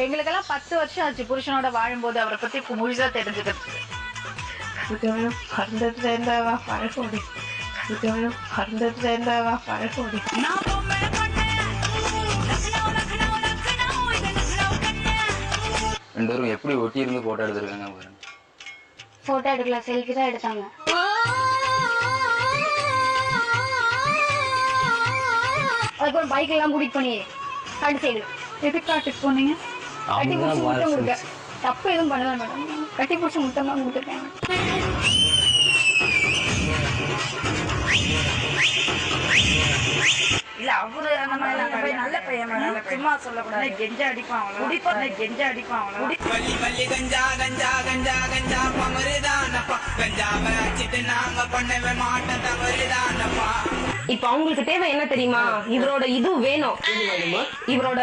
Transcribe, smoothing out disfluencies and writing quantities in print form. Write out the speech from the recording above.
எங்களுக்கெல்லாம் 10 வருஷம் ஆச்சு புருஷனோட வாழும்போது அவரை பத்தி முழுசா தெரிஞ்சுக்கிறது. ரெண்டு பேரும் எப்படி ஒட்டி இருந்து போட்டோ எடுத்திருக்காங்க பாருங்க. போட்டோ எடுக்கல, செல்ஃபி தான் எடுத்தாங்க. அதுக்கப்புறம் பைக் எல்லாம் கூட்டிட்டு போனி காட்டு சைடு. எதுக்கு காட்டுக்கு போனீங்க? கட்டி பிடிச்சி முத்தம் கொடுக்க. தப்பு எதுவும் பண்ணல மேடம், கட்டி பிடிச்சி முத்தம் தான் கொடுத்துருக்காங்க. இல்ல அவரு நல்ல பையன் மேடம், சும்மா சொல்லக்கூடாது. கெஞ்ச அடிப்பான் அவ்வளவு, கெஞ்ச அடிப்பான் அவ்வளவு. இப்ப அவங்களுக்கு தேவை என்ன தெரியுமா? இவரோட இது வேணும், இவரோட